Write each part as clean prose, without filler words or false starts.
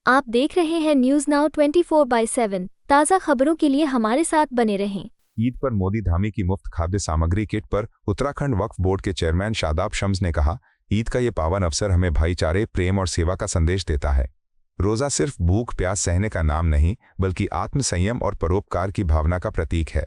आप देख रहे हैं न्यूज नाउ 24/7 ताज़ा खबरों के लिए हमारे साथ बने रहें। ईद पर मोदी धामी की मुफ्त खाद्य सामग्री किट पर उत्तराखंड वक्फ बोर्ड के चेयरमैन शादाब शम्स ने कहा, ईद का ये पावन अवसर हमें भाईचारे, प्रेम और सेवा का संदेश देता है। रोज़ा सिर्फ भूख प्यास सहने का नाम नहीं, बल्कि आत्मसंयम और परोपकार की भावना का प्रतीक है।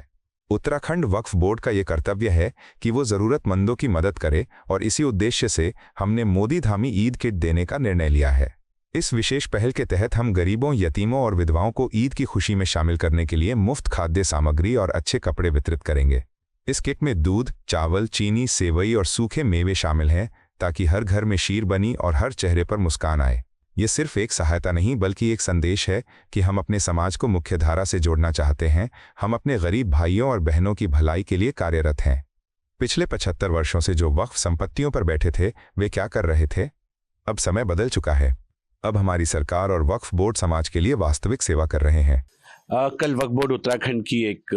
उत्तराखंड वक्फ बोर्ड का ये कर्तव्य है कि वो ज़रूरतमंदों की मदद करे और इसी उद्देश्य से हमने मोदी धामी ईद किट देने का निर्णय लिया है। इस विशेष पहल के तहत हम गरीबों, यतीमों और विधवाओं को ईद की खुशी में शामिल करने के लिए मुफ्त खाद्य सामग्री और अच्छे कपड़े वितरित करेंगे। इस किट में दूध, चावल, चीनी, सेवई और सूखे मेवे शामिल हैं ताकि हर घर में शीर बनी और हर चेहरे पर मुस्कान आए। ये सिर्फ एक सहायता नहीं बल्कि एक संदेश है कि हम अपने समाज को मुख्यधारा से जोड़ना चाहते हैं। हम अपने गरीब भाइयों और बहनों की भलाई के लिए कार्यरत हैं। पिछले 75 वर्षों से जो वक्फ संपत्तियों पर बैठे थे, वे क्या कर रहे थे? अब समय बदल चुका है। अब हमारी सरकार और वक्फ बोर्ड समाज के लिए वास्तविक सेवा कर रहे हैं। कल वक्फ बोर्ड उत्तराखंड की एक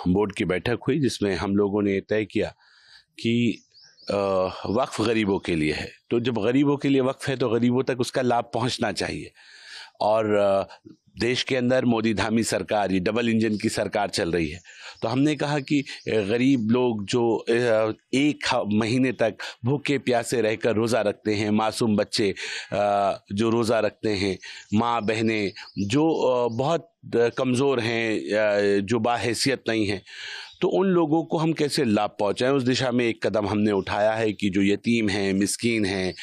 बोर्ड की बैठक हुई जिसमें हम लोगों ने तय किया कि वक्फ गरीबों के लिए है, तो जब गरीबों के लिए वक्फ है तो गरीबों तक उसका लाभ पहुंचना चाहिए। और देश के अंदर मोदी धामी सरकार, ये डबल इंजन की सरकार चल रही है, तो हमने कहा कि गरीब लोग जो एक महीने तक भूखे प्यासे रहकर रोज़ा रखते हैं, मासूम बच्चे जो रोज़ा रखते हैं, माँ बहनें जो बहुत कमज़ोर हैं, जो बाहैसियत नहीं हैं, तो उन लोगों को हम कैसे लाभ पहुंचाएं, उस दिशा में एक कदम हमने उठाया है कि जो यतीम हैं, मिस्कीन हैं,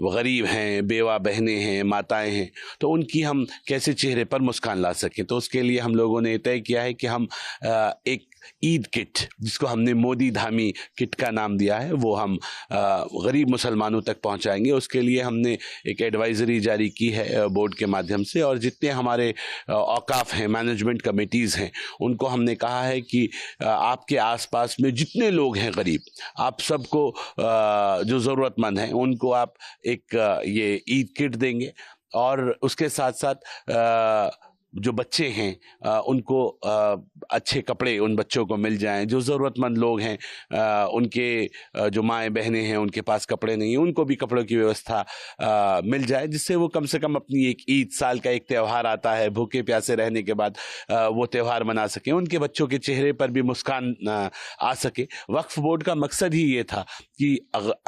गरीब हैं, बेवा बहनें हैं, माताएं हैं, तो उनकी हम कैसे चेहरे पर मुस्कान ला सकें। तो उसके लिए हम लोगों ने तय किया है कि हम एक ईद किट, जिसको हमने मोदी धामी किट का नाम दिया है, वो हम गरीब मुसलमानों तक पहुंचाएंगे। उसके लिए हमने एक एडवाइजरी जारी की है बोर्ड के माध्यम से, और जितने हमारे औकाफ हैं, मैनेजमेंट कमेटीज़ हैं, उनको हमने कहा है कि आपके आसपास में जितने लोग हैं गरीब, आप सबको जो ज़रूरतमंद हैं उनको आप एक ये ईद किट देंगे। और उसके साथ साथ जो बच्चे हैं उनको अच्छे कपड़े उन बच्चों को मिल जाएं। जो ज़रूरतमंद लोग हैं उनके जो माएँ बहनें हैं उनके पास कपड़े नहीं हैं, उनको भी कपड़ों की व्यवस्था मिल जाए, जिससे वो कम से कम अपनी एक ईद, साल का एक त्यौहार आता है, भूखे प्यासे रहने के बाद वो त्यौहार मना सकें, उनके बच्चों के चेहरे पर भी मुस्कान आ सके। वक्फ बोर्ड का मकसद ही ये था कि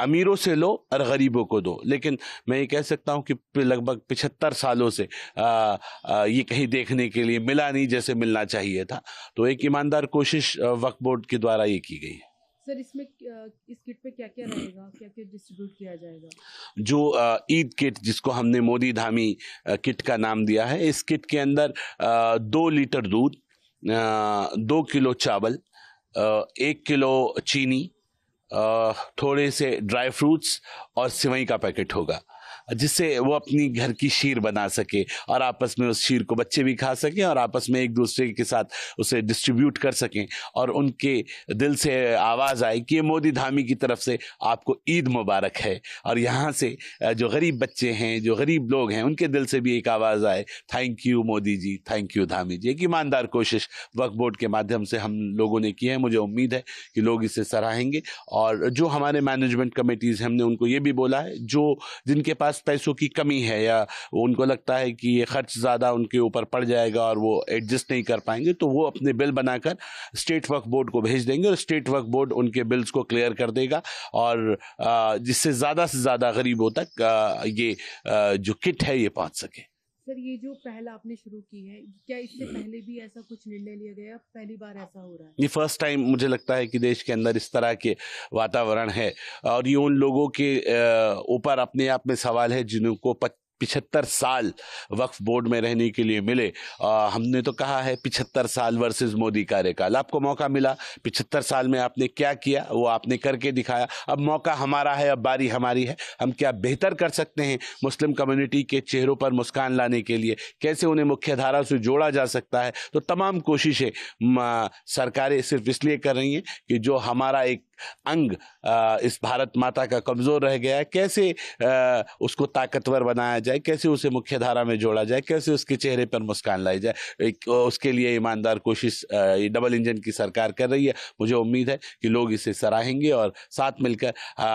अमीरों से लो और गरीबों को दो। लेकिन मैं ये कह सकता हूँ कि लगभग 75 सालों से ये कहीं देखने के लिए मिला नहीं जैसे मिलना चाहिए था। तो एक ईमानदार कोशिश वक्फ बोर्ड के द्वारा ये की गई है। सर, इसमें इस किट में क्या क्या रहेगा, क्या क्या डिस्ट्रीब्यूट किया जाएगा? जो ईद किट, जिसको हमने मोदी धामी किट का नाम दिया है, इस किट के अंदर 2 लीटर दूध, 2 किलो चावल, 1 किलो चीनी, थोड़े से ड्राई फ्रूट्स और सिवई का पैकेट होगा, जिससे वो अपनी घर की शीर बना सके और आपस में उस शीर को बच्चे भी खा सकें और आपस में एक दूसरे के साथ उसे डिस्ट्रीब्यूट कर सकें, और उनके दिल से आवाज़ आए कि ये मोदी धामी की तरफ से आपको ईद मुबारक है। और यहाँ से जो गरीब बच्चे हैं, जो गरीब लोग हैं, उनके दिल से भी एक आवाज़ आए, thank you Modi ji, thank you Dhami ji. एक ईमानदार कोशिश वक्फ बोर्ड के माध्यम से हम लोगों ने की है। मुझे उम्मीद है कि लोग इसे सराहेंगे। और जो हमारे मैनेजमेंट कमेटीज़, हमने उनको ये भी बोला है, जो जिनके पास पैसों की कमी है या उनको लगता है कि ये खर्च ज़्यादा उनके ऊपर पड़ जाएगा और वो एडजस्ट नहीं कर पाएंगे, तो वो अपने बिल बनाकर स्टेट वक्फ बोर्ड को भेज देंगे और स्टेट वक्फ बोर्ड उनके बिल्स को क्लियर कर देगा, और जिससे ज़्यादा से ज़्यादा गरीबों तक ये जो किट है ये पहुंच सके। सर, ये जो पहल आपने शुरू की है, क्या इससे पहले भी ऐसा कुछ निर्णय लिया गया, पहली बार ऐसा हो रहा है? ये फर्स्ट टाइम मुझे लगता है कि देश के अंदर इस तरह के वातावरण है, और ये उन लोगों के ऊपर अपने आप में सवाल है जिनको 75 साल वक्फ बोर्ड में रहने के लिए मिले। हमने तो कहा है 75 साल वर्सेस मोदी कार्यकाल। आपको मौका मिला, 75 साल में आपने क्या किया वो आपने करके दिखाया। अब मौका हमारा है, अब बारी हमारी है। हम क्या बेहतर कर सकते हैं मुस्लिम कम्युनिटी के चेहरों पर मुस्कान लाने के लिए, कैसे उन्हें मुख्यधारा से जोड़ा जा सकता है। तो तमाम कोशिशें सरकारें सिर्फ इसलिए कर रही हैं कि जो हमारा एक अंग इस भारत माता का कमज़ोर रह गया है, कैसे उसको ताकतवर बनाया जाए, जाए, कैसे उसे मुख्य धारा में जोड़ा जाए, कैसे उसके चेहरे पर मुस्कान लाई जाए। उसके लिए ईमानदार कोशिश डबल इंजन की सरकार कर रही है। मुझे उम्मीद है कि लोग इसे सराहेंगे और साथ मिलकर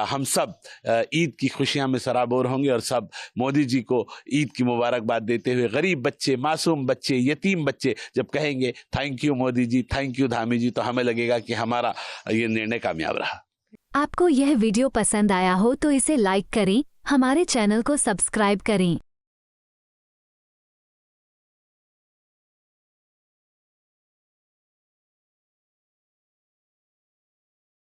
हम सब ईद की खुशियां में सराबोर होंगे और सब मोदी जी को ईद की मुबारकबाद देते हुए, गरीब बच्चे, मासूम बच्चे, यतीम बच्चे जब कहेंगे thank you Modi ji, thank you Dhami ji, तो हमें लगेगा कि हमारा ये निर्णय कामयाब रहा। आपको यह वीडियो पसंद आया हो तो इसे लाइक करें, हमारे चैनल को सब्सक्राइब करें।